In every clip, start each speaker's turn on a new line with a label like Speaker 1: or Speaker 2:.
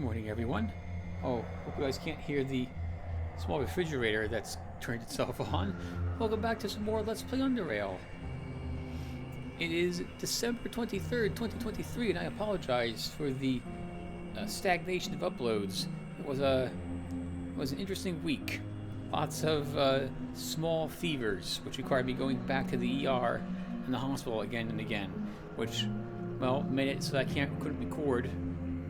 Speaker 1: morning, everyone. Oh, hope you guys can't hear the small refrigerator that's turned itself on. Welcome back to some more Let's Play Underrail. It is December 23rd, 2023, and I apologize for the stagnation of uploads. It was an interesting week. Lots of small fevers, which required me going back to the ER and the hospital again and again, which, well, made it so I couldn't record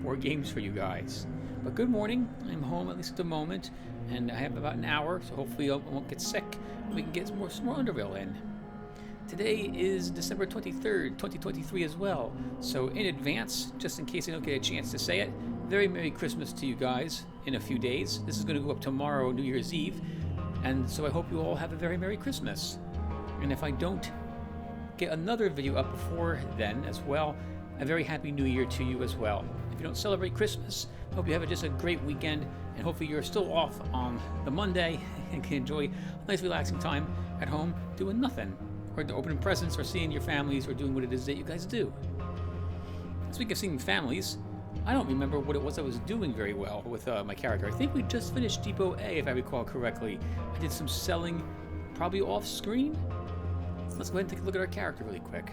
Speaker 1: more games for you guys. But good morning. I'm home at least at the moment, and I have about an hour, so hopefully I won't get sick and we can get some more Underrail in. Today is December 23rd, 2023 as well, so in advance, just in case I don't get a chance to say it, very Merry Christmas to you guys in a few days. This is going to go up tomorrow, New Year's Eve, and so I hope you all have a very Merry Christmas. And if I don't get another video up before then as well, a very Happy New Year to you as well. If you don't celebrate Christmas, I hope you have just a great weekend, and hopefully you're still off on the Monday and can enjoy a nice relaxing time at home doing nothing, or opening presents, or seeing your families, or doing what it is that you guys do. Speaking of seeing families, I don't remember what it was I was doing very well with my character. I think we just finished Depot A, if I recall correctly. I did some selling, probably off screen. Let's go ahead and take a look at our character really quick.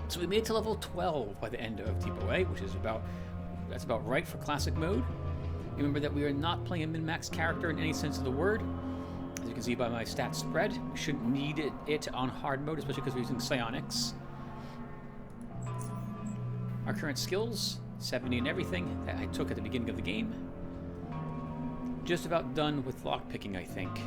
Speaker 1: So we made it to level 12 by the end of Depot A, which is that's about right for classic mode. Remember that we are not playing a min-max character in any sense of the word. As you can see by my stat spread, we shouldn't need it on hard mode, especially because we're using psionics. Our current skills, 70 and everything that I took at the beginning of the game. Just about done with lockpicking, I think.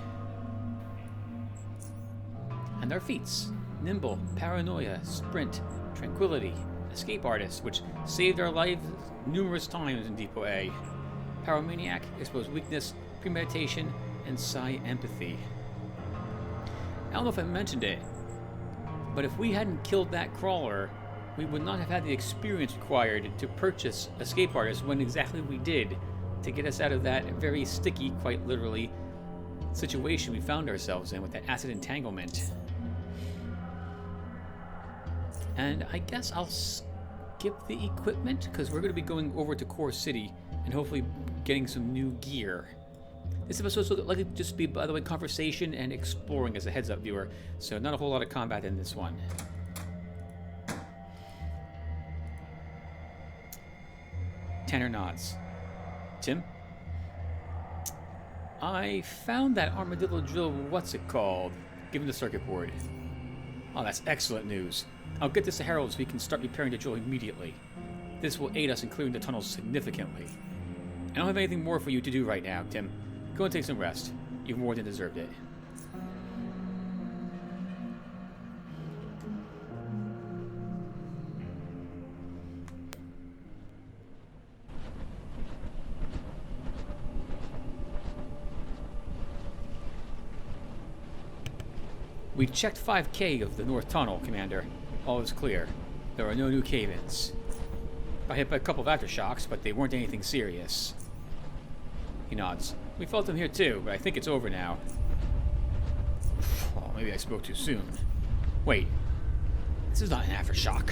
Speaker 1: And our feats: Nimble, Paranoia, Sprint, Tranquility, Escape Artist, which saved our lives numerous times in Depot A. Pyromaniac, Exposed Weakness, Premeditation, and Psi Empathy. I don't know if I mentioned it, but if we hadn't killed that crawler, we would not have had the experience required to purchase Escape Artist when exactly we did to get us out of that very sticky, quite literally, situation we found ourselves in with that acid entanglement. And I guess I'll skip the equipment, because we're going to be going over to Core City and hopefully getting some new gear. This episode is likely to just be, by the way, conversation and exploring as a heads-up viewer, so not a whole lot of combat in this one. Tanner nods. Tim? I found that armadillo drill, what's it called? Given the circuit board. Oh, that's excellent news. I'll get this to Harold so we can start repairing the drill immediately. This will aid us in clearing the tunnels significantly. I don't have anything more for you to do right now, Tim. Go and take some rest. You've more than deserved it. We checked 5K of the North Tunnel, Commander. All is clear. There are no new cave-ins. I hit by a couple of aftershocks, but they weren't anything serious. He nods. We felt them here too, but I think it's over now. Oh, maybe I spoke too soon. Wait. This is not an aftershock.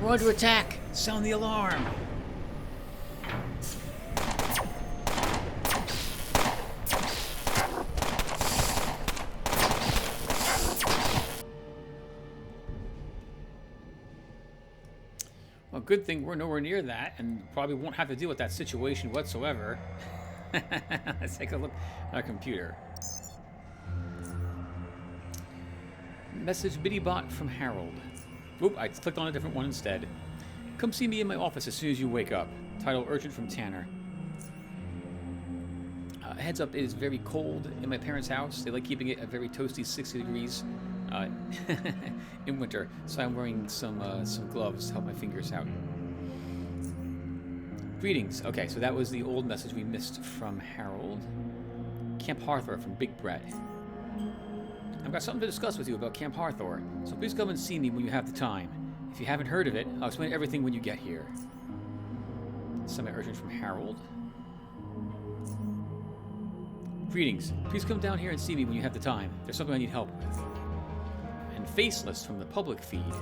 Speaker 1: We're under attack! Sound the alarm! Well, good thing we're nowhere near that, and probably won't have to deal with that situation whatsoever. Let's take a look at our computer. Message BiddyBot from Harold. Oop, I clicked on a different one instead. Come see me in my office as soon as you wake up. Title urgent from Tanner. Heads up, it is very cold in my parents' house. They like keeping it at very toasty 60 degrees in winter, so I'm wearing some gloves to help my fingers out. Greetings. Okay, so that was the old message we missed from Harold. Camp Harthor from Big Brett. I've got something to discuss with you about Camp Harthor, so please come and see me when you have the time. If you haven't heard of it, I'll explain everything when you get here. Semi-urgent from Harold. Greetings. Please come down here and see me when you have the time. There's something I need help with. Faceless from the public feed.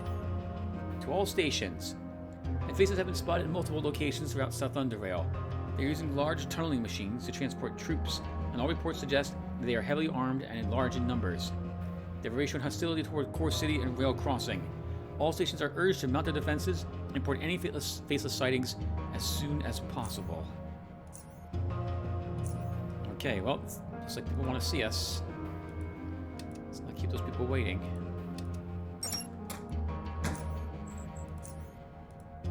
Speaker 1: To all stations. And Faceless have been spotted in multiple locations throughout South Underrail. They're using large tunneling machines to transport troops, and all reports suggest that they are heavily armed and in large in numbers. They have shown hostility toward Core City and Rail Crossing. All stations are urged to mount their defenses and report any faceless sightings as soon as possible. Okay, well, looks like people want to see us. Let's not keep those people waiting.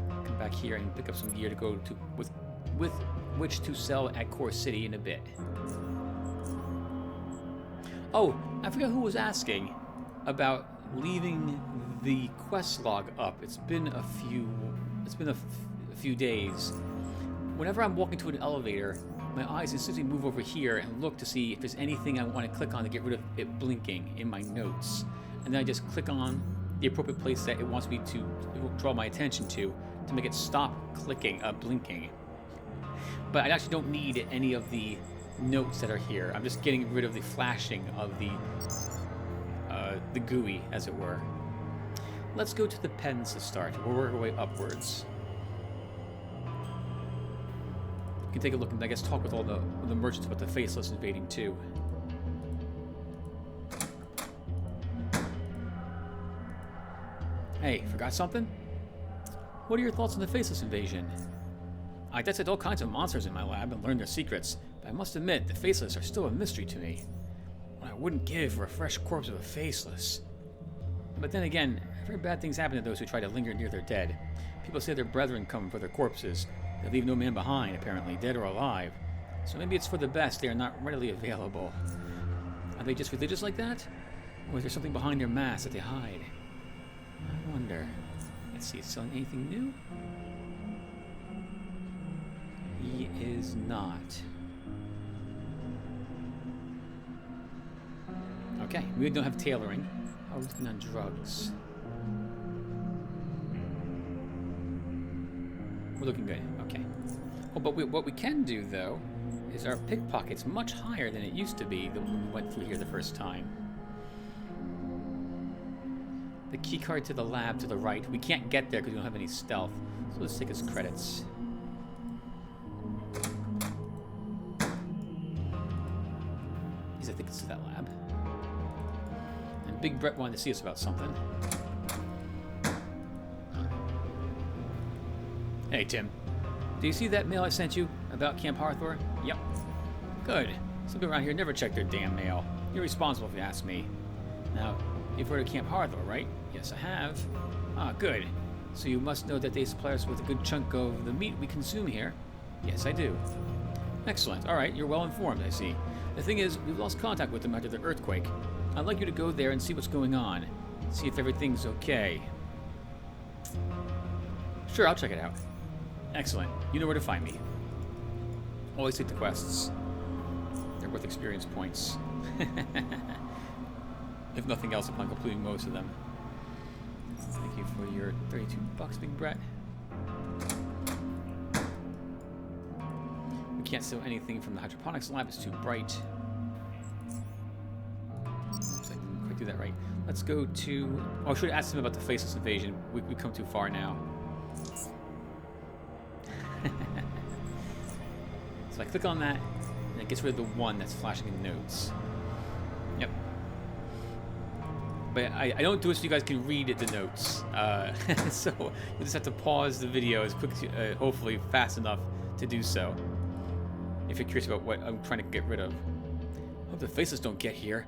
Speaker 1: Come back here and pick up some gear to go to with which to sell at Core City in a bit. Oh, I forgot who was asking about leaving the quest log up. It's been a few days. Whenever I'm walking to an elevator, my eyes instantly move over here and look to see if there's anything I want to click on to get rid of it blinking in my notes. And then I just click on the appropriate place that it wants me to draw my attention to make it stop blinking. But I actually don't need any of the notes that are here. I'm just getting rid of the flashing of the GUI, as it were. Let's go to the pens to start. We'll work our way upwards. You can take a look and, I guess, talk with all the merchants about the Faceless invading too. Hey, forgot something? What are your thoughts on the Faceless invasion? I tested all kinds of monsters in my lab and learned their secrets, but I must admit, the Faceless are still a mystery to me. What I wouldn't give for a fresh corpse of a Faceless. But then again, I've heard bad things happen to those who try to linger near their dead. People say their brethren come for their corpses. They leave no man behind, apparently, dead or alive. So maybe it's for the best they are not readily available. Are they just religious like that? Or is there something behind their mask that they hide? I wonder. Let's see, is selling anything new? He is not. Okay, we don't have tailoring. Oh, we're looking on drugs. We're looking good. Okay. Oh, but what we can do, though, is our pickpocket's much higher than it used to be when we went through here the first time. The key card to the lab to the right. We can't get there because we don't have any stealth. So let's take his credits. I think it's that lab. And Big Brett wanted to see us about something. Hey, Tim. Do you see that mail I sent you about Camp Harthor? Yep. Good. Some people around here never check their damn mail. You're responsible if you ask me. Now, you've heard of Camp Harthor, right? Yes, I have. Ah, good. So you must know that they supply us with a good chunk of the meat we consume here. Yes, I do. Excellent. All right, you're well informed, I see. The thing is, we've lost contact with them after the earthquake. I'd like you to go there and see what's going on. See if everything's okay. Sure, I'll check it out. Excellent. You know where to find me. Always take the quests. They're worth experience points. If nothing else, upon completing most of them. Thank you for your $32, Big Brett. We can't sell anything from the hydroponics lab. It's too bright. Oops, I didn't quite do that right. Let's go to... Oh, I should have asked him about the Faceless invasion. We've come too far now. So I click on that, and it gets rid of the one that's flashing in notes. Yep. But I don't do it so you guys can read the notes. So you'll just have to pause the video as quick as hopefully fast enough to do so. If you're curious about what I'm trying to get rid of. Hope the Faceless don't get here.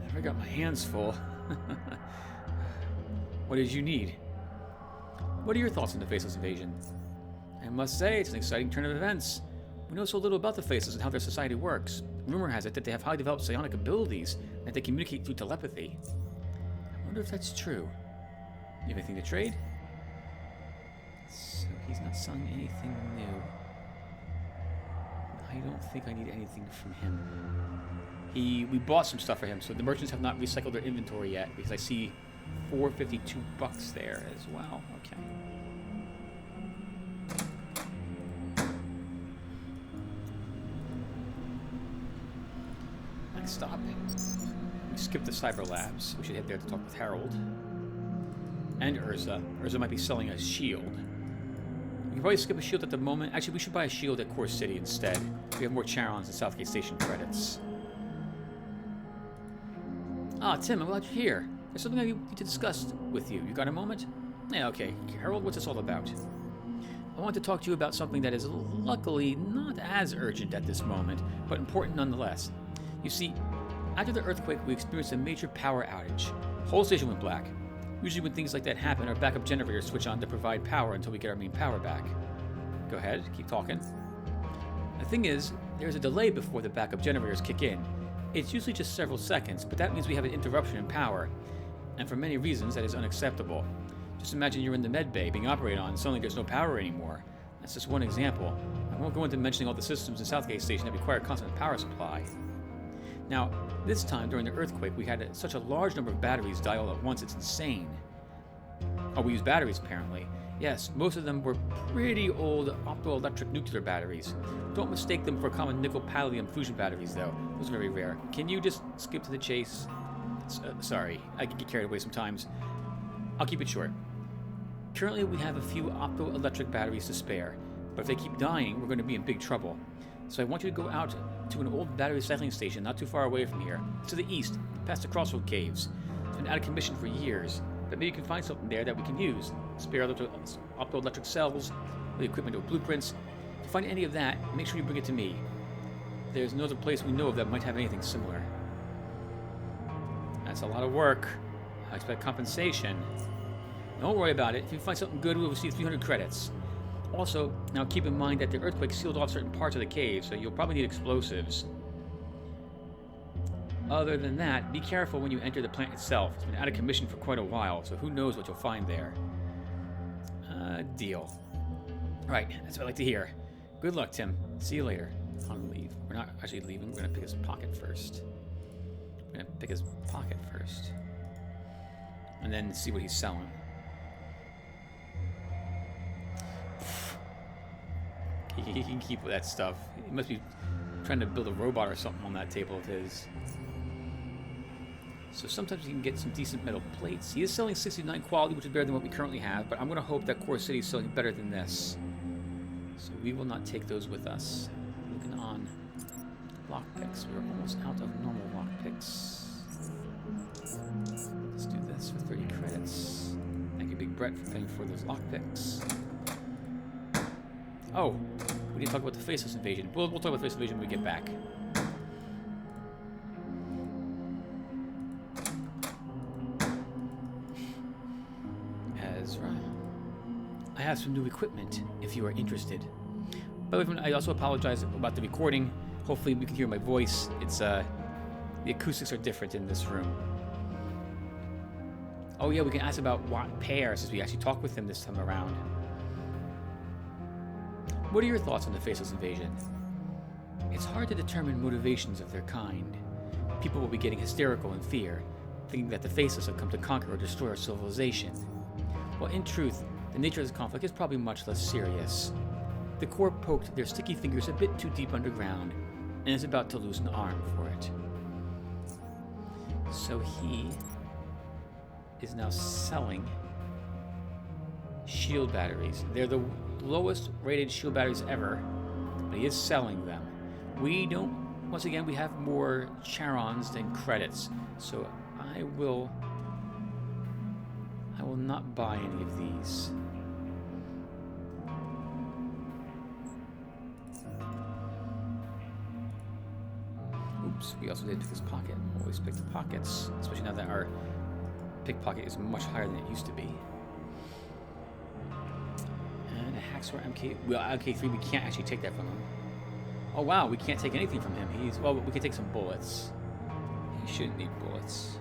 Speaker 1: I've already got my hands full. What did you need? What are your thoughts on the Faceless invasion? I must say, it's an exciting turn of events. We know so little about the Faceless and how their society works. Rumor has it that they have highly developed psionic abilities and that they communicate through telepathy. I wonder if that's true. You have anything to trade? So he's not selling anything new. I don't think I need anything from him. We bought some stuff for him, so the merchants have not recycled their inventory yet because I see $452 there as well. Okay. Next stop. We skip the cyber labs. We should head there to talk with Harold. And Urza. Urza might be selling a shield. We can probably skip a shield at the moment. Actually, we should buy a shield at Core City instead. We have more Charons and Southgate Station credits. Ah, Tim, I'm glad you're here. There's something I need to discuss with you. You got a moment? Yeah, okay. Harold, what's this all about? I want to talk to you about something that is luckily not as urgent at this moment, but important nonetheless. You see, after the earthquake, we experienced a major power outage. The whole station went black. Usually when things like that happen, our backup generators switch on to provide power until we get our main power back. Go ahead, keep talking. The thing is, there's a delay before the backup generators kick in. It's usually just several seconds, but that means we have an interruption in power. And for many reasons, that is unacceptable. Just imagine you're in the med bay being operated on and suddenly there's no power anymore. That's just one example. I won't go into mentioning all the systems in Southgate Station that require constant power supply. Now, this time during the earthquake, we had such a large number of batteries die all at once, it's insane. Oh, we use batteries apparently. Yes, most of them were pretty old optoelectric nuclear batteries. Don't mistake them for common nickel-palladium fusion batteries, though. Those are very rare. Can you just skip to the chase? Sorry, I get carried away sometimes. I'll keep it short. Currently, we have a few optoelectric batteries to spare, but if they keep dying, we're going to be in big trouble. So I want you to go out to an old battery recycling station not too far away from here, to the east, past the Crossroad Caves. It's been out of commission for years, but maybe you can find something there that we can use. Spare optoelectric cells, the equipment or blueprints. If you find any of that, make sure you bring it to me. There's no other place we know of that might have anything similar. That's a lot of work. I expect compensation. Don't worry about it. If you find something good, we'll receive 300 credits. Also, now keep in mind that the earthquake sealed off certain parts of the cave, so you'll probably need explosives. Other than that, be careful when you enter the plant itself. It's been out of commission for quite a while, so who knows what you'll find there. Deal. Right, that's what I like to hear. Good luck, Tim. See you later. On leave. We're not actually leaving. We're going to pick his pocket first. And then see what he's selling. He can keep that stuff. He must be trying to build a robot or something on that table of his. So sometimes you can get some decent metal plates. He is selling 69 quality, which is better than what we currently have, but I'm going to hope that Core City is selling better than this. So we will not take those with us. Looking on lockpicks. We're almost out of normal lockpicks. Let's do this for 30 credits. Thank you, Big Brett, for paying for those lockpicks. Oh, we need to talk about the Faceless invasion. We'll talk about the Faceless invasion when we get back. Ezra. I have some new equipment, if you are interested. By the way, I also apologize about the recording. Hopefully you can hear my voice. It's, the acoustics are different in this room. Oh yeah, we can ask about Watt Pear since we actually talked with him this time around. What are your thoughts on the Faceless invasion? It's hard to determine motivations of their kind. People will be getting hysterical in fear, thinking that the Faceless have come to conquer or destroy our civilization. Well, in truth, the nature of this conflict is probably much less serious. The Corps poked their sticky fingers a bit too deep underground, and is about to lose an arm for it. So he is now selling shield batteries. They're the lowest rated shield batteries ever, but he is selling them. We don't, once again, we have more Charons than credits, so I will not buy any of these. Oops, we also did pick this pocket. Always pick the pockets, especially now that our pickpocket is much higher than it used to be. And a Hacksaw MK. Well, MK3, we can't actually take that from him. Oh wow, we can't take anything from him. Well, we can take some bullets. He shouldn't need bullets.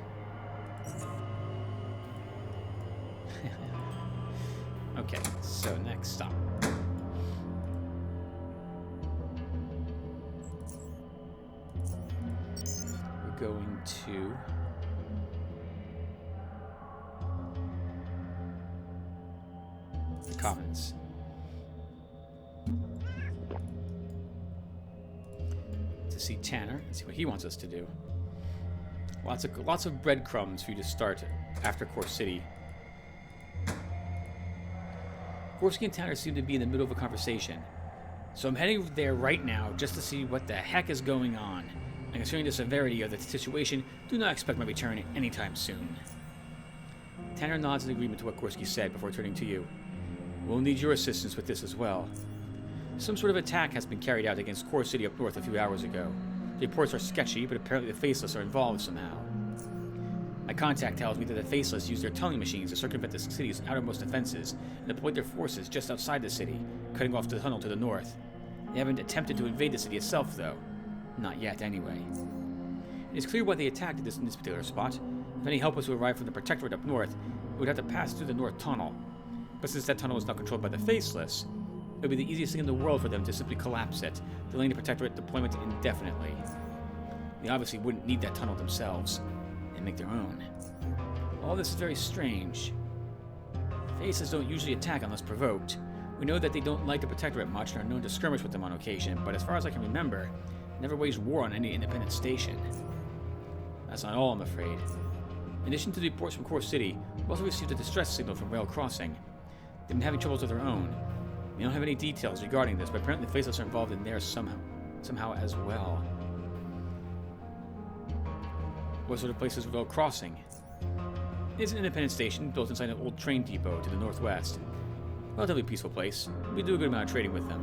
Speaker 1: Okay, so next stop. We're going to the Commons. To see Tanner and see what he wants us to do. Lots of breadcrumbs for you to start after Core City. Gorski and Tanner seem to be in the middle of a conversation, so I'm heading there right now just to see what the heck is going on. And considering the severity of the situation, do not expect my return anytime soon. Tanner nods in agreement to what Gorski said before turning to you. We'll need your assistance with this as well. Some sort of attack has been carried out against Core City up north a few hours ago. The reports are sketchy, but apparently the Faceless are involved somehow. My contact tells me that the Faceless use their tunneling machines to circumvent the city's outermost defenses and deploy their forces just outside the city, cutting off the tunnel to the north. They haven't attempted to invade the city itself, though. Not yet, anyway. It is clear why they attacked in this particular spot. If any help was to arrive from the Protectorate up north, it would have to pass through the North Tunnel. But since that tunnel is now controlled by the Faceless, it would be the easiest thing in the world for them to simply collapse it, delaying the Protectorate deployment indefinitely. They obviously wouldn't need that tunnel themselves. They make their own. All this is very strange. Faces don't usually attack unless provoked. We know that they don't like the Protectorate much and are known to skirmish with them on occasion, but as far as I can remember, never waged war on any independent station. That's not all, I'm afraid. In addition to the reports from Core City, we also received a distress signal from Rail Crossing. They've been having troubles of their own. We don't have any details regarding this, but apparently the Faceless are involved in theirs somehow as well. What sort of place is Rail Crossing? It's an independent station built inside an old train depot to the northwest. Relatively peaceful place. We do a good amount of trading with them.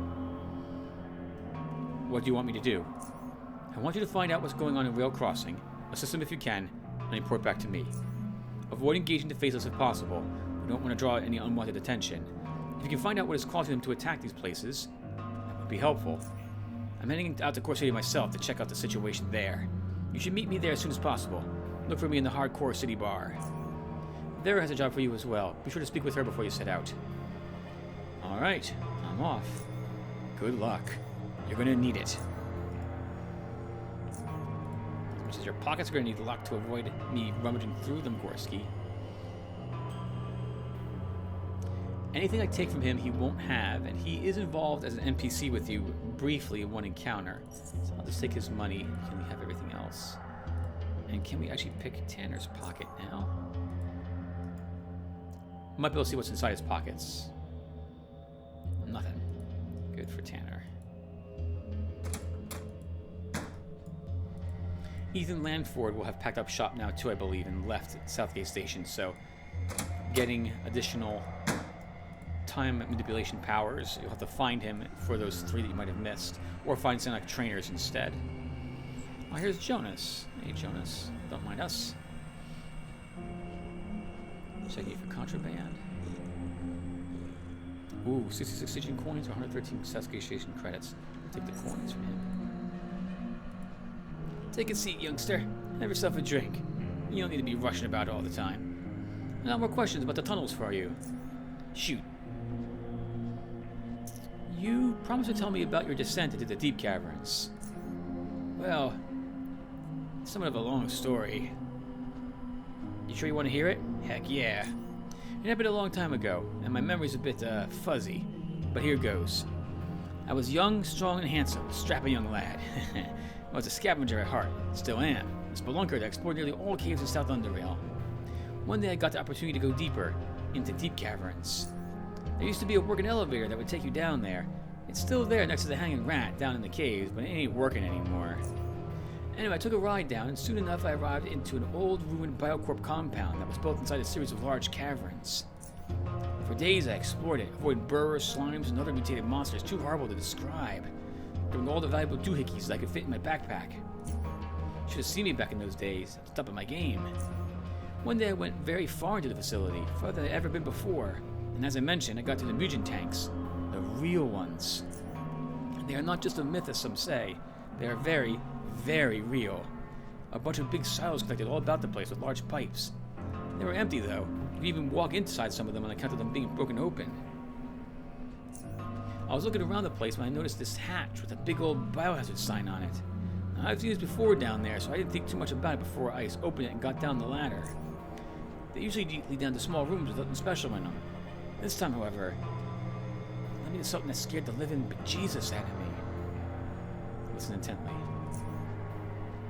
Speaker 1: What do you want me to do? I want you to find out what's going on in Rail Crossing, assist them if you can, and report back to me. Avoid engaging the Faceless if possible. We don't want to draw any unwanted attention. If you can find out what is causing them to attack these places, that would be helpful. I'm heading out to Core City myself to check out the situation there. You should meet me there as soon as possible. Look for me in the Hardcore City Bar. Vera has a job for you as well. Be sure to speak with her before you set out. Alright, I'm off. Good luck. You're gonna need it. As much as your pockets are gonna need luck to avoid me rummaging through them, Gorski. Anything I take from him, he won't have, and he is involved as an NPC with you briefly in one encounter. So I'll just take his money. Can we have everything else? And can we actually pick Tanner's pocket now? Might be able to see what's inside his pockets. Nothing. Good for Tanner. Ethan Landford will have packed up shop now too, I believe, and left at Southgate Station, so getting additional time manipulation powers, you'll have to find him for those 3 that you might have missed, or find some like trainers instead. Oh, here's Jonas. Hey, Jonas. Don't mind us. Checking for contraband. Ooh, 66 Legion coins or 113 Southgate Station credits. I'll take the coins from him. Take a seat, youngster. Have yourself a drink. You don't need to be rushing about all the time. No more questions about the tunnels for you. Shoot. You promised to tell me about your descent into the deep caverns. Well, it's somewhat of a long story. You sure you want to hear it? Heck yeah. It happened a long time ago, and my memory's a bit fuzzy, but here goes. I was young, strong, and handsome, a strapping young lad. I was a scavenger at heart, still am, a spelunker that explored nearly all caves in South Underrail. One day I got the opportunity to go deeper, into deep caverns. There used to be a working elevator that would take you down there. It's still there next to the hanging rat down in the caves, but it ain't working anymore. Anyway, I took a ride down, and soon enough I arrived into an old, ruined Biocorp compound that was built inside a series of large caverns. For days I explored it, avoiding burrows, slimes, and other mutated monsters too horrible to describe, doing all the valuable doohickeys that I could fit in my backpack. You should have seen me back in those days, at the top of my game. One day I went very far into the facility, farther than I'd ever been before, and as I mentioned, I got to the mutagen tanks, the real ones. They are not just a myth as some say, they are very, very real. A bunch of big silos connected all about the place with large pipes. They were empty though. You could even walk inside some of them on account of them being broken open. I was looking around the place when I noticed this hatch with a big old biohazard sign on it. Now, I've seen this before down there, so I didn't think too much about it before I opened it and got down the ladder. They usually lead down to small rooms with nothing special in them. This time, however, I needed something that scared the living bejesus out of me. Listen intently.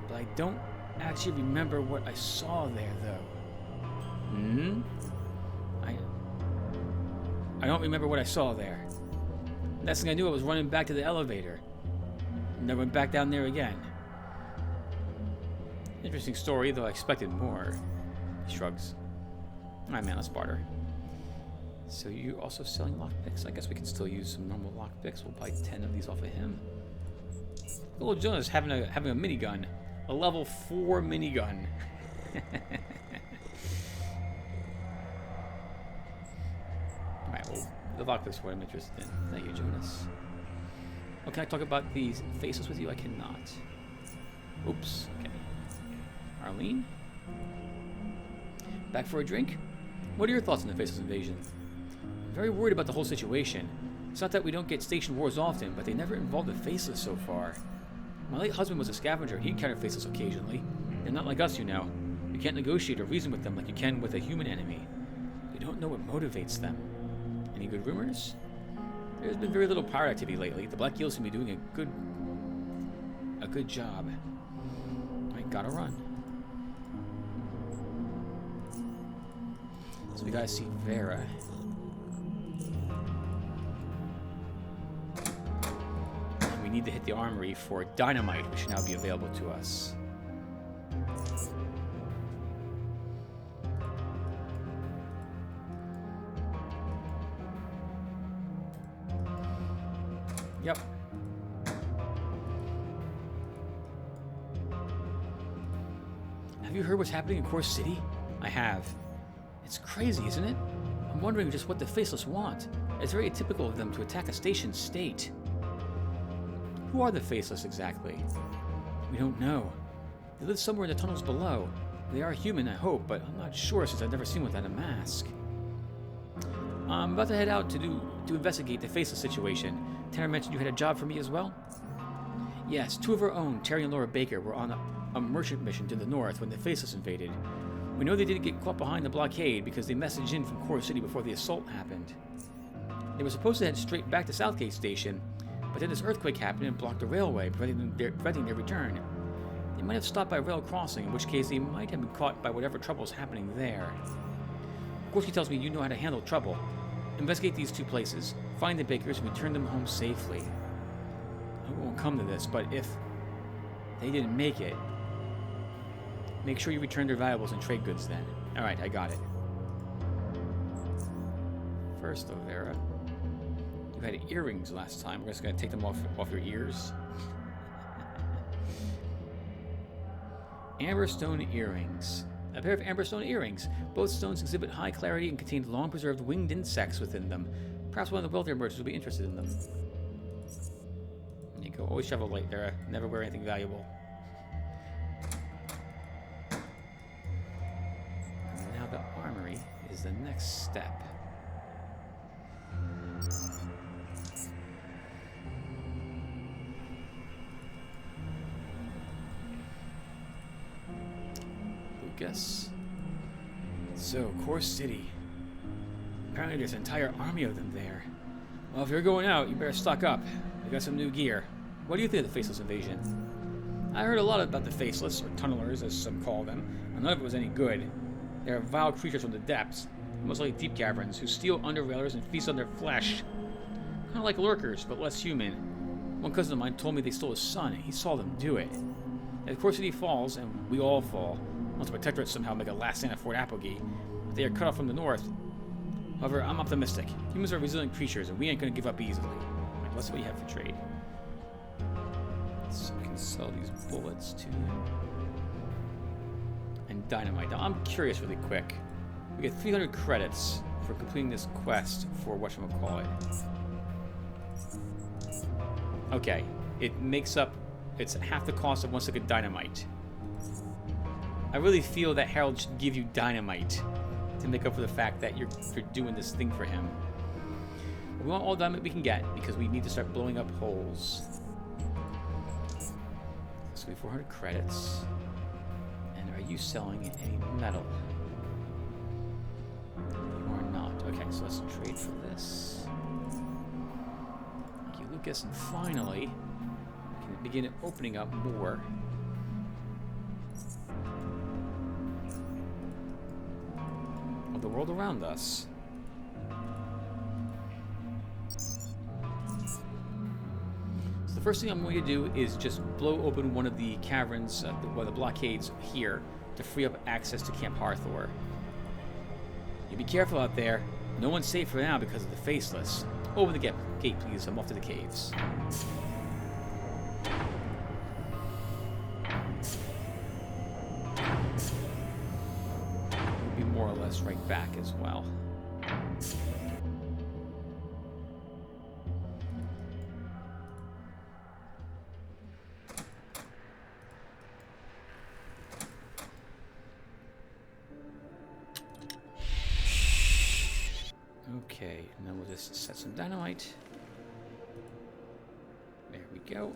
Speaker 1: But I don't actually remember what I saw there, though. Hmm? I don't remember what I saw there. Next thing I knew, I was running back to the elevator. Never went back down there again. Interesting story, though I expected more. He shrugs. Alright, man, let's barter. So you also selling lockpicks? I guess we can still use some normal lockpicks. We'll buy 10 of these off of him. Little Jonas having a minigun. A level 4 minigun. Alright, well, the lockpicks are what I'm interested in. Thank you, Jonas. Oh, can I talk about these Faceless with you? I cannot. Oops. Okay. Arlene? Back for a drink? What are your thoughts on the Faceless invasion? I'm very worried about the whole situation. It's not that we don't get station wars often, but they never involved the Faceless so far. My late husband was a scavenger. He encountered Faceless occasionally. They're not like us, you know. You can't negotiate or reason with them like you can with a human enemy. You don't know what motivates them. Any good rumors? There's been very little pirate activity lately. The Black Eels seem to be doing a good job. I gotta run. So we gotta see Vera. And we need to hit the armory for dynamite, which should now be available to us. Yep. Have you heard what's happening in Core City? I have. It's crazy, isn't it? I'm wondering just what the Faceless want. It's very atypical of them to attack a station state. Who are the Faceless exactly? We don't know. They live somewhere in the tunnels below. They are human, I hope, but I'm not sure since I've never seen one without a mask. I'm about to head out to investigate the Faceless situation. Tanner mentioned you had a job for me as well? Yes, two of our own, Terry and Laura Baker, were on a merchant mission to the north when the Faceless invaded. We know they didn't get caught behind the blockade because they messaged in from Core City before the assault happened. They were supposed to head straight back to Southgate Station, but then this earthquake happened and blocked the railway, preventing their return. They might have stopped by rail crossing, in which case they might have been caught by whatever trouble is happening there. Of course, he tells me you know how to handle trouble. Investigate these two places, find the Bakers, and return them home safely. I won't come to this, but if they didn't make it, make sure you return their valuables and trade goods then. Alright, I got it. First, though, Vera, you had earrings last time. We're just going to take them off your ears. Amberstone earrings. A pair of amberstone earrings. Both stones exhibit high clarity and contain long-preserved winged insects within them. Perhaps one of the wealthier merchants will be interested in them. There you go. Always travel light, Vera. Never wear anything valuable. And now the armory is the next step. Lucas. So, Core City. Apparently there's an entire army of them there. Well, if you're going out, you better stock up. I got some new gear. What do you think of the Faceless invasion? I heard a lot about the Faceless, or Tunnelers as some call them, and none of it was any good. They are vile creatures from the depths, most likely deep caverns, who steal Underrailers and feast on their flesh. Kind of like lurkers, but less human. One cousin of mine told me they stole his son, and he saw them do it. And of course, City falls, and we all fall. Once the Protectorate somehow make a last stand at Fort Applegate, but they are cut off from the north. However, I'm optimistic. Humans are resilient creatures, and we ain't gonna give up easily. Like, let's see what you have for trade. So we can sell these bullets to you. And dynamite. Now, I'm curious really quick. We get 300 credits for completing this quest for whatchamacallit. Okay, it makes up, it's half the cost of one stick of dynamite. I really feel that Harold should give you dynamite to make up for the fact that you're doing this thing for him. We want all the dynamite we can get because we need to start blowing up holes. So we have 400 credits. And are you selling any metal? You are not. Okay, so let's trade for this. Thank you, Lucas. And finally, we can begin opening up more. of the world around us. So the first thing I'm going to do is just blow open one of the caverns, one of the blockades here, to free up access to Camp Hathor. You be careful out there. No one's safe for now because of the Faceless. Open the gate, please. I'm off to the caves. We'll be more or less right back as well. Okay, and then we'll just set some dynamite. There we go.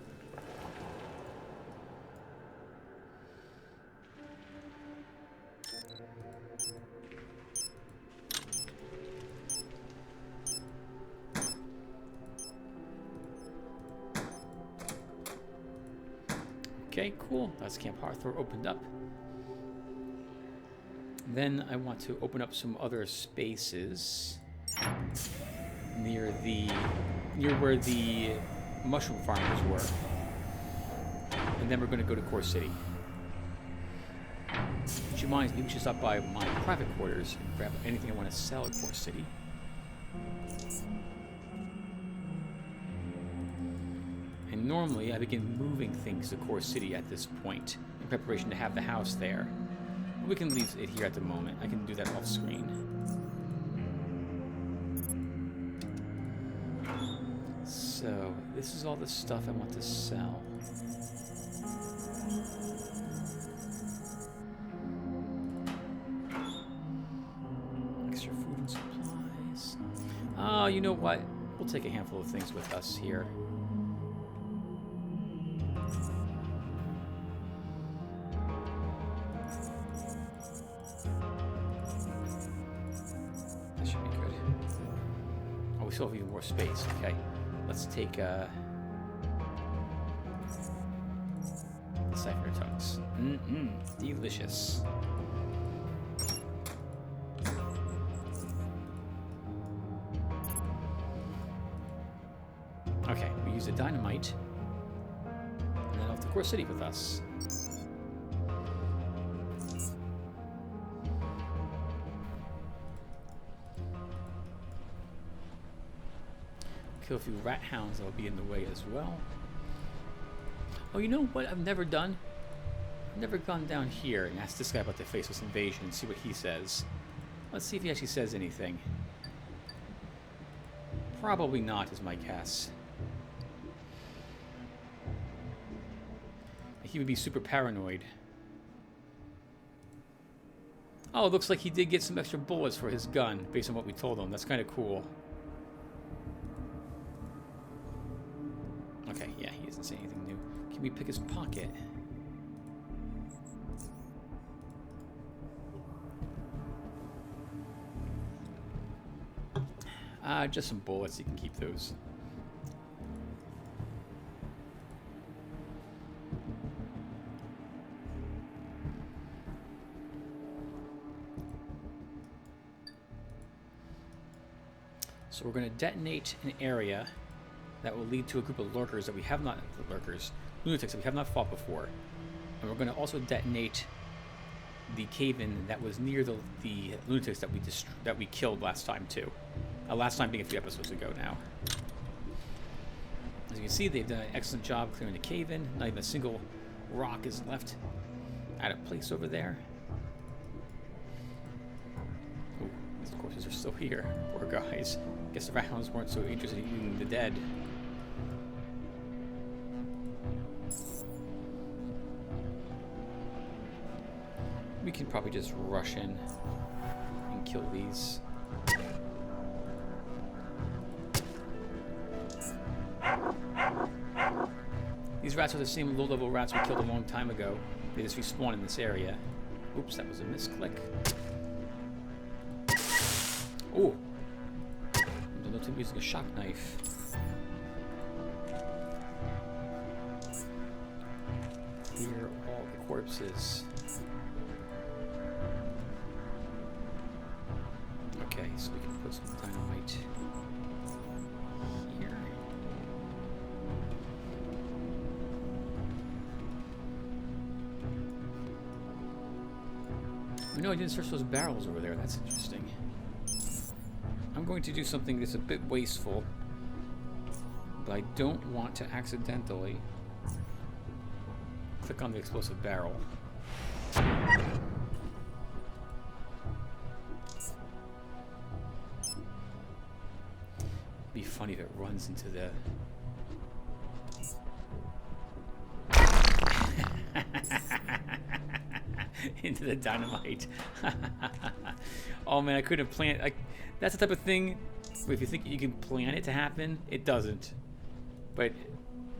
Speaker 1: Okay, cool. That's Camp Hathor opened up. Then I want to open up some other spaces near where the mushroom farmers were. And then we're going to go to Core City. Which reminds me, we should stop by my private quarters and grab anything I want to sell at Core City. And normally I begin moving things to Core City at this point in preparation to have the house there. We can leave it here at the moment. I can do that off screen. So, this is all the stuff I want to sell. Extra food and supplies. Oh, you know what? We'll take a handful of things with us here. That should be good. Oh, we still have even more space. Okay. Let's take the Cypher Tugs. Delicious. Okay, we use the dynamite. And then off to Core City with us. Kill a few rat hounds that will be in the way as well. Oh, you know what I've never done? I've never gone down here and asked this guy about the Faceless invasion and see what he says. Let's see if he actually says anything. Probably not, is my guess. He would be super paranoid. Oh, it looks like he did get some extra bullets for his gun based on what we told him. That's kind of cool. Okay, yeah, he doesn't say anything new. Can we pick his pocket? Just some bullets. You can keep those. So we're going to detonate an area that will lead to a group of lurkers that we have not, lunatics that we have not fought before. And we're going to also detonate the cave-in that was near the lunatics that we killed last time too. Last time being a few episodes ago now. As you can see, they've done an excellent job clearing the cave-in. Not even a single rock is left out of place over there. Oh, these corpses are still here. Poor guys. Guess the rounds weren't so interested in eating the dead. We can probably just rush in and kill these. These rats are the same low-level rats we killed a long time ago. They just respawn in this area. Oops, that was a misclick. Oh! I'm not using a shock knife. Clear all the corpses. some dynamite here. Oh, no, I didn't search those barrels over there. That's interesting. I'm going to do something that's a bit wasteful, but I don't want to accidentally click on the explosive barrel. It'd be funny if it runs into the... into the dynamite. Oh man, I couldn't plan. That's the type of thing where if you think you can plan it to happen, it doesn't. But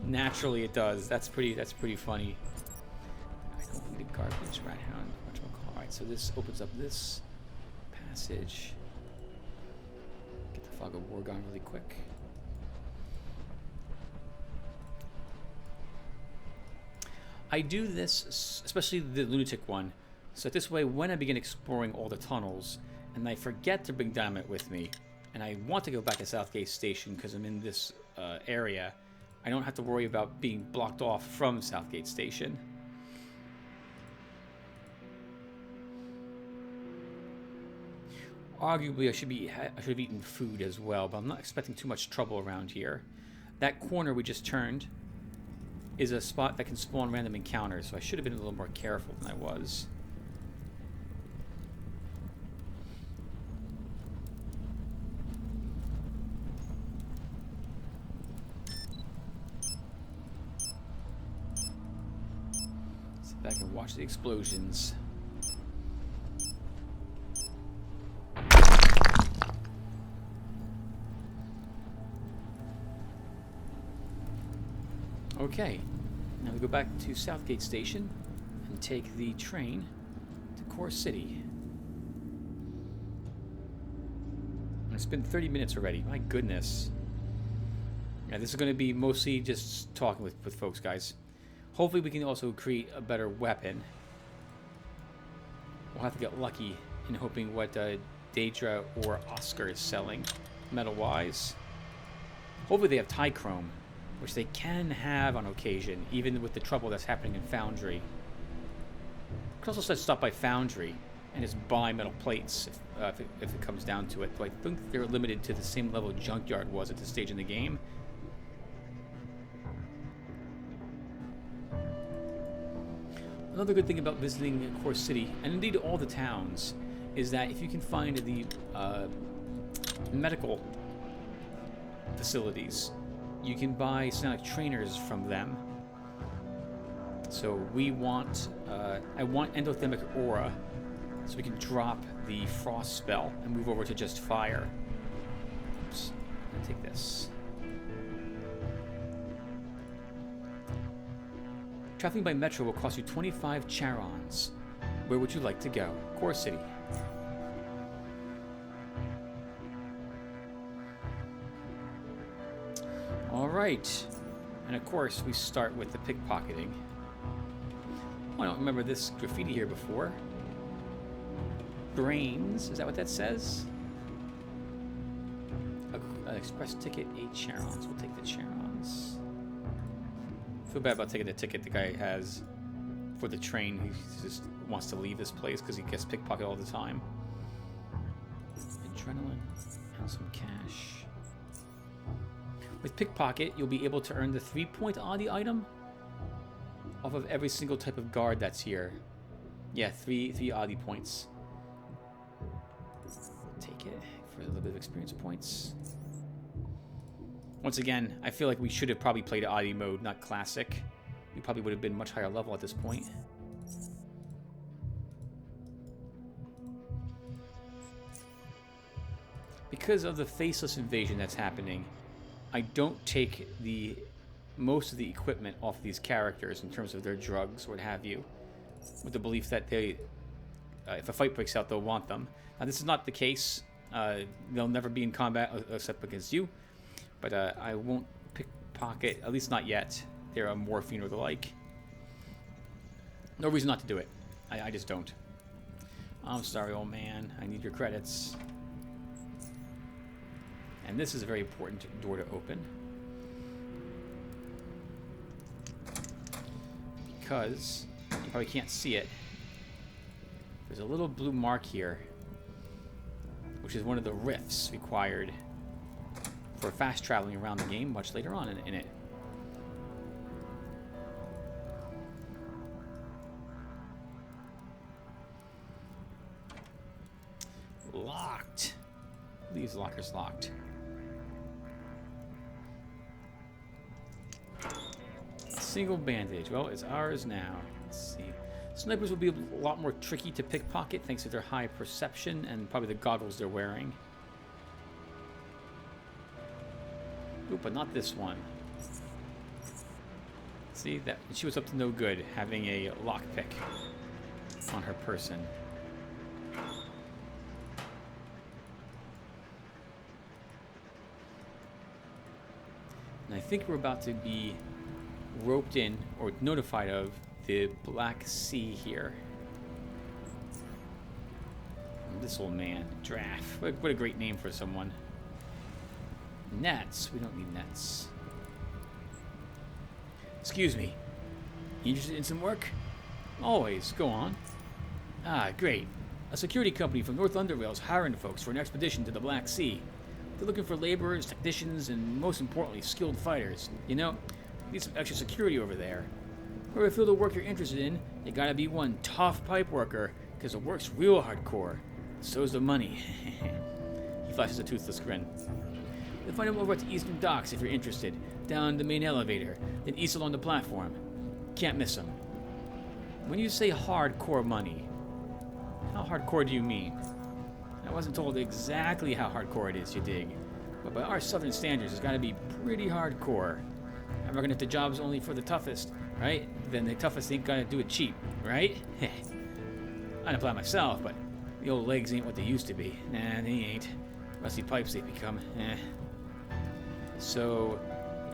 Speaker 1: naturally, it does. That's pretty funny. I don't need a garbage rat hound. All right, so this opens up this passage. Get the fog of war gone really quick. I do this, especially the lunatic one, so this way when I begin exploring all the tunnels and I forget to bring dynamite with me and I want to go back to Southgate Station because I'm in this area, I don't have to worry about being blocked off from Southgate Station. Arguably I should have eaten food as well, but I'm not expecting too much trouble around here. That corner we just turned is a spot that can spawn random encounters, so I should have been a little more careful than I was. Sit back and watch the explosions. Okay, now we go back to Southgate Station and take the train to Core City. And it's been 30 minutes already, my goodness. Yeah, this is going to be mostly just talking with folks, guys. Hopefully we can also create a better weapon. We'll have to get lucky in hoping what Daedra or Oscar is selling, metal-wise. Hopefully they have Tichrome, which they can have on occasion, even with the trouble that's happening in Foundry. You can also stop by Foundry and just buy metal plates if it comes down to it. But I think they're limited to the same level Junkyard was at this stage in the game. Another good thing about visiting Core City, and indeed all the towns, is that if you can find the medical facilities, you can buy psionic trainers from them. So we want, I want endothermic aura, so we can drop the frost spell and move over to just fire. Oops, I'm gonna take this. Traveling by metro will cost you 25 charons. Where would you like to go? Core City. Alright, and of course we start with the pickpocketing. Oh, I don't remember this graffiti here before. Brains, is that what that says? An express ticket, 8 charons. We'll take the charons. Feel bad about taking the ticket the guy has for the train. He just wants to leave this place because he gets pickpocketed all the time. Adrenaline and some cash. With Pickpocket, you'll be able to earn the 3-point oddie item off of every single type of guard that's here. Yeah, three oddie points. Take it for a little bit of experience points. Once again, I feel like we should have probably played oddie mode, not classic. We probably would have been much higher level at this point. Because of the Faceless invasion that's happening, I don't take most of the equipment off these characters in terms of their drugs or what have you, with the belief that they, if a fight breaks out, they'll want them. Now, this is not the case. They'll never be in combat except against you, but I won't pickpocket, at least not yet. They're a morphine or the like. No reason not to do it. I just don't. I'm sorry, old man. I need your credits. And this is a very important door to open. Because you probably can't see it. There's a little blue mark here, which is one of the rifts required for fast traveling around the game much later on in it. Locked. These lockers locked. Single bandage. Well, it's ours now. Let's see. Snipers will be a lot more tricky to pickpocket thanks to their high perception and probably the goggles they're wearing. Ooh, but not this one. See, that she was up to no good having a lockpick on her person. And I think we're about to be roped in or notified of the Black Sea here. This old man, Draft. What a great name for someone. Nets. We don't need nets. Excuse me. You interested in some work? Always. Go on. Ah, great. A security company from North Underrail is hiring folks for an expedition to the Black Sea. They're looking for laborers, technicians, and most importantly, skilled fighters. You know, need some extra security over there. Whatever field of work you're interested in, you gotta be one tough pipe worker, because the work's real hardcore. So's the money. He flashes a toothless grin. You'll find him over at the Eastern Docks if you're interested. Down the main elevator, then east along the platform. Can't miss him. When you say hardcore money, how hardcore do you mean? I wasn't told exactly how hardcore it is, you dig. But by our southern standards, it's gotta be pretty hardcore. I reckon if the job's only for the toughest, right? Then the toughest ain't gonna do it cheap, right? I don't apply myself, but the old legs ain't what they used to be. Nah, they ain't. Rusty pipes they become. So,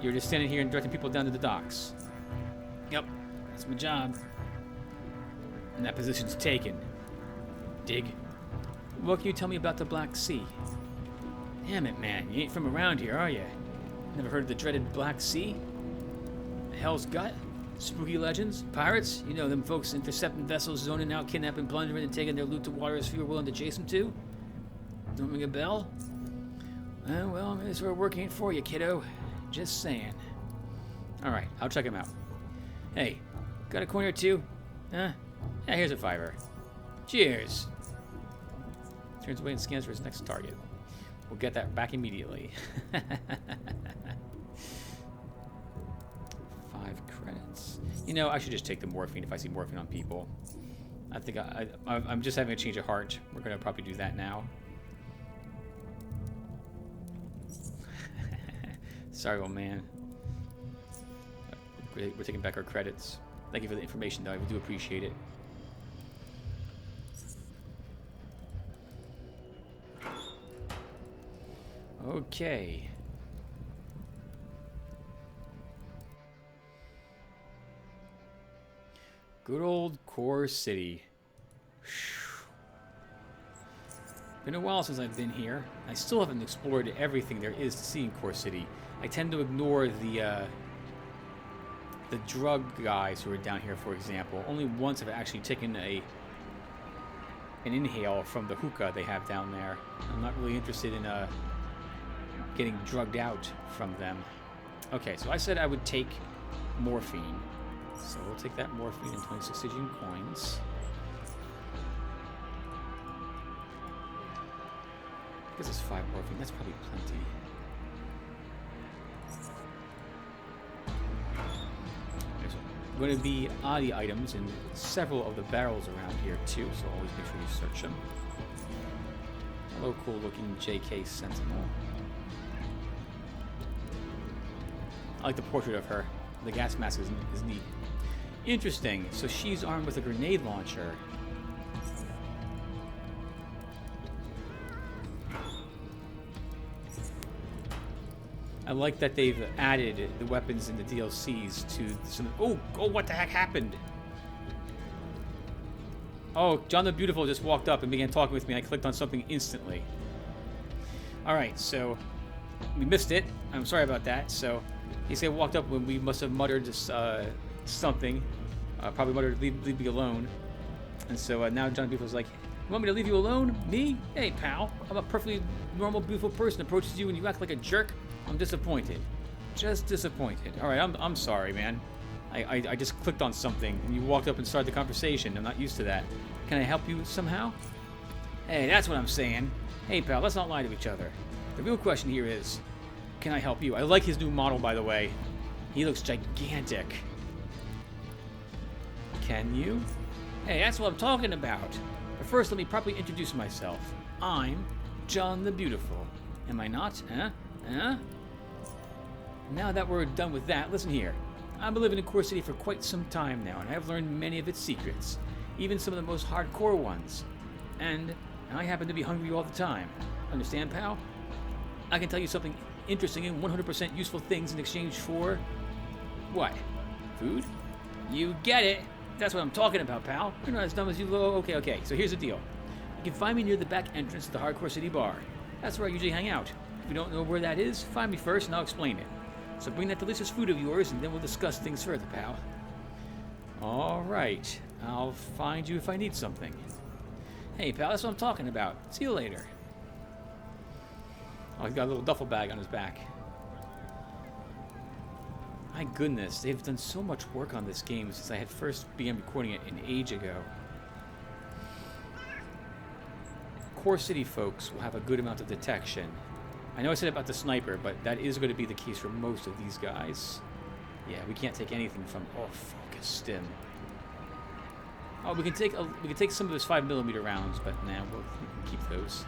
Speaker 1: you're just standing here and directing people down to the docks. Yep, that's my job. And that position's taken. Dig? What can you tell me about the Black Sea? Damn it, man. You ain't from around here, are you? Never heard of the dreaded Black Sea? Hell's Gut? Spooky legends? Pirates? You know them folks intercepting vessels, zoning out, kidnapping, plundering, and taking their loot to waters if you're willing to chase them to? Don't ring a bell? Well, maybe this work ain't for you, kiddo. Just saying. Alright, I'll check him out. Hey, got a coin or two? Huh? Yeah, here's a $5. Cheers! Turns away and scans for his next target. We'll get that back immediately. 5 credits. You know, I should just take the morphine if I see morphine on people. I think I'm just having a change of heart. We're going to probably do that now. Sorry, old man. We're taking back our credits. Thank you for the information, though. I do appreciate it. Okay. Good old Core City. Been a while since I've been here. I still haven't explored everything there is to see in Core City. I tend to ignore the drug guys who are down here, for example. Only once have I actually taken an inhale from the hookah they have down there. I'm not really interested in getting drugged out from them. Okay, so I said I would take morphine. So we'll take that morphine and 26 Stygian coins. Because it's 5 morphine, that's probably plenty. There's going to be oddie items in several of the barrels around here too, so always make sure you search them. Hello, cool looking JK Sentinel. I like the portrait of her. The gas mask is neat. Interesting. So she's armed with a grenade launcher. I like that they've added the weapons in the DLCs to some... Oh, what the heck happened? Oh, John the Beautiful just walked up and began talking with me. I clicked on something instantly. Alright, so we missed it. I'm sorry about that. So he said walked up when we must have muttered something. Probably muttered, leave me alone. And so now John Beefle's like, you want me to leave you alone? Me? Hey, pal. I'm a perfectly normal, beautiful person approaches you and you act like a jerk. I'm disappointed. Just disappointed. All right, I'm sorry, man. I just clicked on something and you walked up and started the conversation. I'm not used to that. Can I help you somehow? Hey, that's what I'm saying. Hey, pal, let's not lie to each other. The real question here is, can I help you? I like his new model, by the way. He looks gigantic. Can you? Hey, that's what I'm talking about. But first, let me properly introduce myself. I'm John the Beautiful. Am I not? Huh? Now that we're done with that, listen here. I've been living in Core City for quite some time now, and I've learned many of its secrets, even some of the most hardcore ones. And I happen to be hungry all the time. Understand, pal? I can tell you something interesting and 100% useful things in exchange for... what? Food? You get it! That's what I'm talking about, pal. You're not as dumb as you look. Okay. So here's the deal. You can find me near the back entrance to the Hardcore City Bar. That's where I usually hang out. If you don't know where that is, find me first and I'll explain it. So bring that delicious food of yours and then we'll discuss things further, pal. Alright. I'll find you if I need something. Hey, pal, that's what I'm talking about. See you later. Oh, he's got a little duffel bag on his back. My goodness, they've done so much work on this game since I had first began recording it an age ago. Core City folks will have a good amount of detection. I know I said about the sniper, but that is going to be the case for most of these guys. Yeah, we can't take anything from... oh, focus stim. Oh, we can take some of those 5mm rounds, but nah, we can keep those.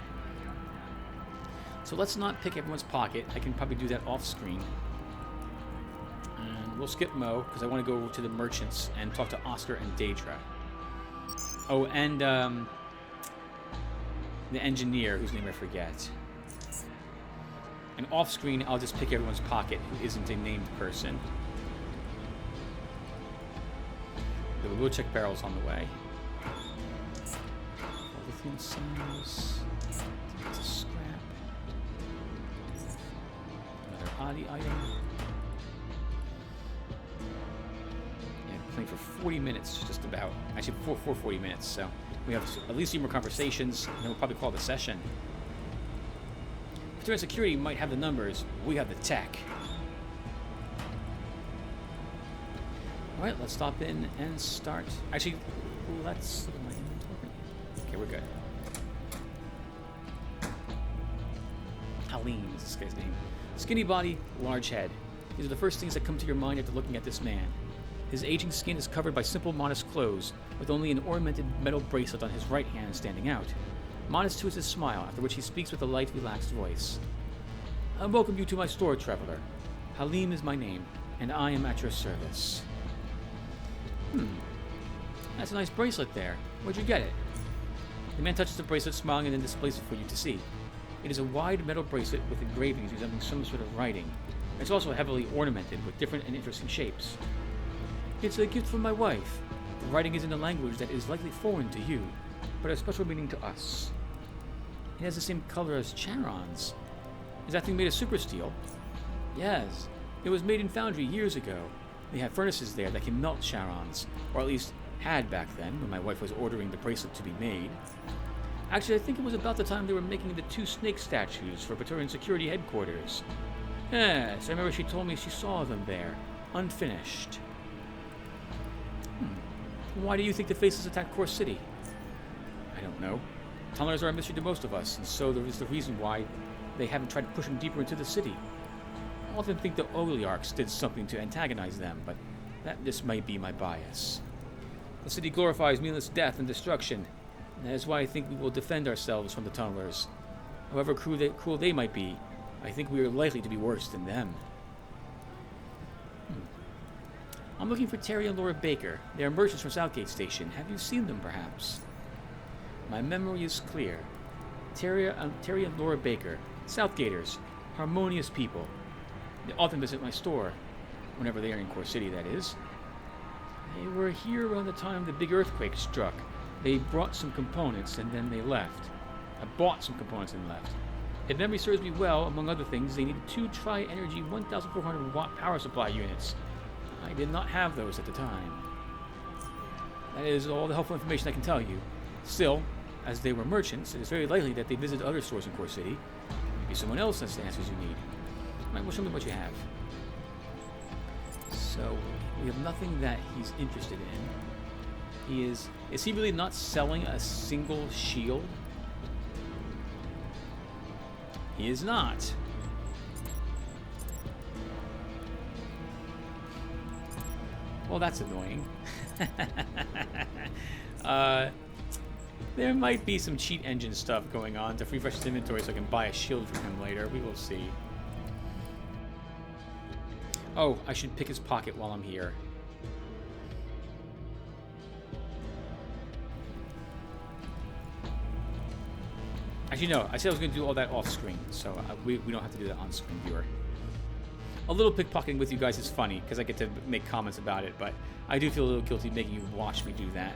Speaker 1: So let's not pick everyone's pocket. I can probably do that off screen. And we'll skip Mo, because I want to go to the merchants and talk to Oscar and Daedra. Oh, and the engineer, whose name I forget. And off screen, I'll just pick everyone's pocket who isn't a named person. We'll check barrels on the way. Lithium cells. It's a scrap. Another oddie item. Yeah, I'm playing for 40 minutes, just about. Actually, for 40 minutes, so we have at least 3 more conversations, and then we'll probably call it a session. Victorian Security might have the numbers, we have the tech. Alright, let's stop in and start. Actually, let's look at my inventory. Okay, we're good. Halim is this guy's name. Skinny body, large head. These are the first things that come to your mind after looking at this man. His aging skin is covered by simple, modest clothes, with only an ornamented metal bracelet on his right hand standing out. Modest too is his smile, after which he speaks with a light, relaxed voice. I welcome you to my store, traveler. Halim is my name, and I am at your service. That's a nice bracelet there. Where'd you get it? The man touches the bracelet, smiling, and then displays it for you to see. It is a wide metal bracelet with engravings resembling some sort of writing. It's also heavily ornamented with different and interesting shapes. It's a gift from my wife. The writing is in a language that is likely foreign to you, but has special meaning to us. It has the same color as Charon's. Is that thing made of super steel? Yes. It was made in foundry years ago. They have furnaces there that can melt Charons, or at least had back then, when my wife was ordering the bracelet to be made. Actually, I think it was about the time they were making the 2 snake statues for Praetorian Security headquarters. Yes, I remember she told me she saw them there, unfinished. Why do you think the Faceless attacked Core City? I don't know. Tunnelers are a mystery to most of us, and so there is the reason why they haven't tried to push them deeper into the city. I often think the oligarchs did something to antagonize them, but this might be my bias. The city glorifies meaningless death and destruction, and that is why I think we will defend ourselves from the tunnelers. However cruel they might be, I think we are likely to be worse than them. I'm looking for Terry and Laura Baker. They are merchants from Southgate Station. Have you seen them, perhaps? My memory is clear. Terry and Laura Baker, Southgaters, harmonious people. They often visit my store, whenever they are in Core City, that is. They were here around the time the big earthquake struck. They brought some components and then they left. I bought some components and left. If memory serves me well, among other things, they needed 2 Tri-Energy 1,400 watt power supply units. I did not have those at the time. That is all the helpful information I can tell you. Still, as they were merchants, it is very likely that they visited other stores in Core City. Maybe someone else has the answers you need. Well, show me what you have. So, we have nothing that he's interested in. Is he really not selling a single shield? He is not. Well, that's annoying. There might be some cheat engine stuff going on to refresh his inventory so I can buy a shield from him later. We will see. Oh, I should pick his pocket while I'm here. Actually, no. I said I was going to do all that off screen, so we don't have to do that on screen viewer. A little pickpocketing with you guys is funny because I get to make comments about it, but I do feel a little guilty making you watch me do that.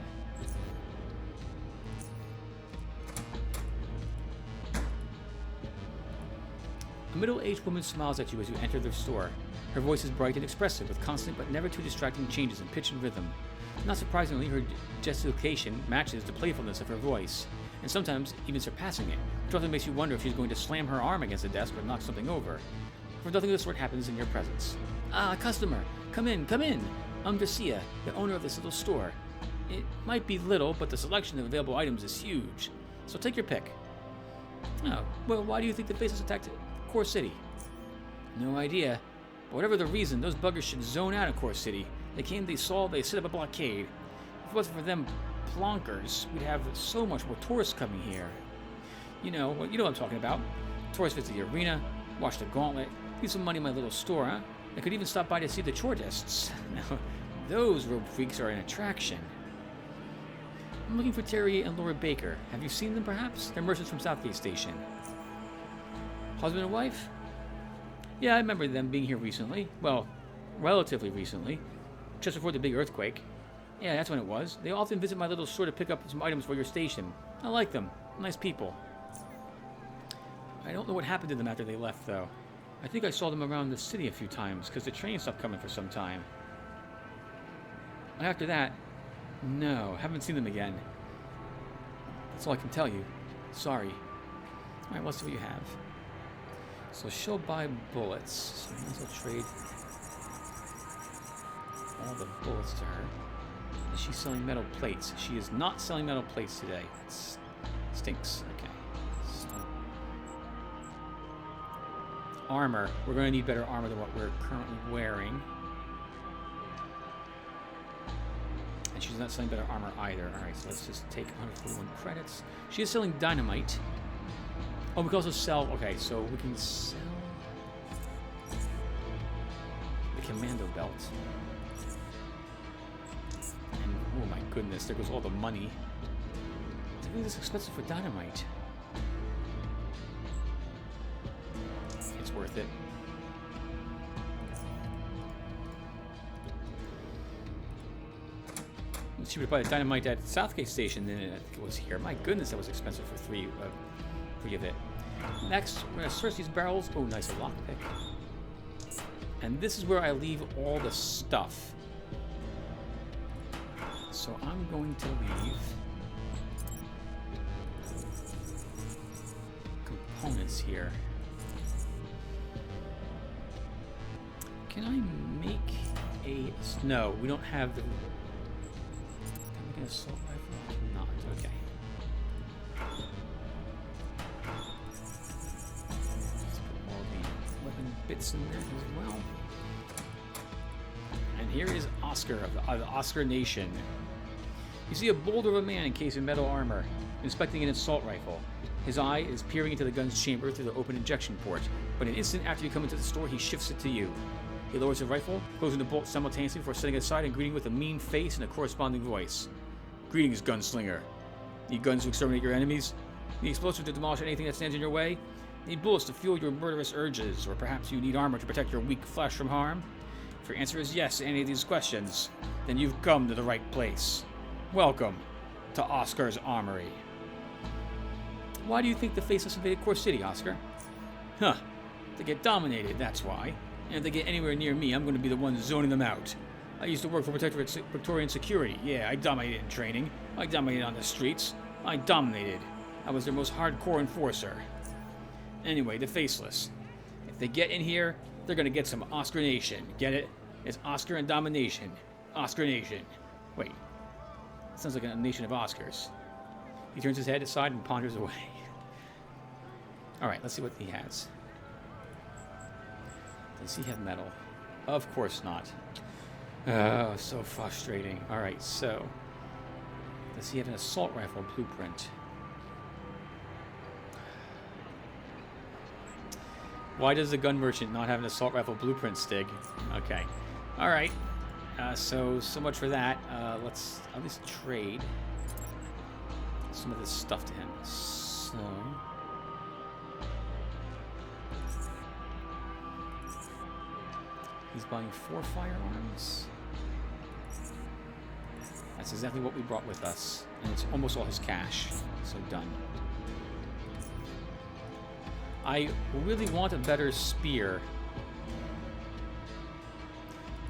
Speaker 1: A middle-aged woman smiles at you as you enter their store. Her voice is bright and expressive, with constant but never too distracting changes in pitch and rhythm. Not surprisingly, her gesticulation matches the playfulness of her voice, and sometimes even surpassing it, which often makes you wonder if she's going to slam her arm against the desk or knock something over. For nothing of the sort happens in your presence. Ah, customer! Come in, come in! I'm Garcia, the owner of this little store. It might be little, but the selection of available items is huge. So take your pick. Oh, well, why do you think the Faceless attacked Core City? No idea. But whatever the reason, those buggers should zone out of Core City. They came, they saw, they set up a blockade. If it wasn't for them plonkers, we'd have so much more tourists coming here. You know what I'm talking about. Tourists visit the arena, watch the gauntlet, leave some money in my little store, huh? They could even stop by to see the chordists. Now, those rope freaks are an attraction. I'm looking for Terry and Laura Baker. Have you seen them, perhaps? They're merchants from Southgate Station. Husband and wife? Yeah, I remember them being here recently. Well, relatively recently. Just before the big earthquake. Yeah, that's when it was. They often visit my little store to pick up some items for your station. I like them. Nice people. I don't know what happened to them after they left, though. I think I saw them around the city a few times, because the train stopped coming for some time. After that, no, haven't seen them again. That's all I can tell you. Sorry. Alright, let's see what you have. So she'll buy bullets. So I might as well trade all the bullets to her. Is she selling metal plates? She is not selling metal plates today. It stinks. Okay. So, armor. We're going to need better armor than what we're currently wearing. And she's not selling better armor either. Alright, so let's just take 141 credits. She is selling dynamite. Oh, we can also sell... Okay, so we can sell... the commando belt. And, oh my goodness, there goes all the money. It's really this expensive for dynamite. It's worth it. It's cheaper to buy the dynamite at Southgate Station than it was here. My goodness, that was expensive for three of it. Next, we're going to search these barrels. Oh, nice lockpick. And this is where I leave all the stuff. So I'm going to leave components here. Can I make a... No, we don't have the... Can I make an assault rifle? I cannot. Okay. Bits in there as well. And here is Oscar of the Oscar Nation. You see a boulder of a man encased in metal armor, inspecting an assault rifle. His eye is peering into the gun's chamber through the open injection port, but an instant after you come into the store, he shifts it to you. He lowers the rifle, closing the bolt simultaneously before setting it aside and greeting with a mean face and a corresponding voice. Greetings, gunslinger. Need guns to exterminate your enemies? Need explosives to demolish anything that stands in your way? Need bullets to fuel your murderous urges, or perhaps you need armor to protect your weak flesh from harm? If your answer is yes to any of these questions, then you've come to the right place. Welcome to Oscar's Armory. Why do you think the Faceless invaded Core City, Oscar? Huh. They get dominated, that's why. And if they get anywhere near me, I'm going to be the one zoning them out. I used to work for Victorian Security. Yeah, I dominated in training. I dominated on the streets. I dominated. I was their most hardcore enforcer. Anyway, the Faceless. If they get in here, they're going to get some Oscar Nation. Get it? It's Oscar and domination. Oscar Nation. Wait. That sounds like a nation of Oscars. He turns his head aside and ponders away. Alright, let's see what he has. Does he have metal? Of course not. Oh, so frustrating. Alright, so... does he have an assault rifle blueprint? Why does the gun merchant not have an assault rifle blueprint, Stig? Okay. Alright. So much for that. Let's at least trade some of this stuff to him. So... he's buying 4 firearms. That's exactly what we brought with us. And it's almost all his cash. So done. I really want a better spear.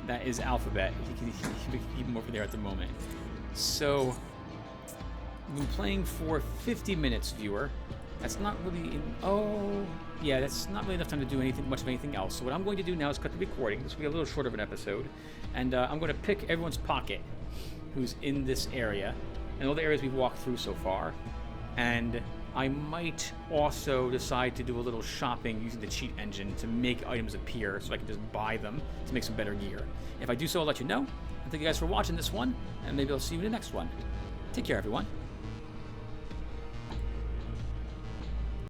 Speaker 1: That is Alphabet. You can keep him over there at the moment. So, I've been playing for 50 minutes, viewer. That's not really... yeah, that's not really enough time to do much of anything else. So what I'm going to do now is cut the recording. This will be a little short of an episode. And I'm going to pick everyone's pocket who's in this area. And all the areas we've walked through so far. And I might also decide to do a little shopping using the cheat engine to make items appear so I can just buy them to make some better gear. If I do so, I'll let you know. And thank you guys for watching this one. And maybe I'll see you in the next one. Take care, everyone.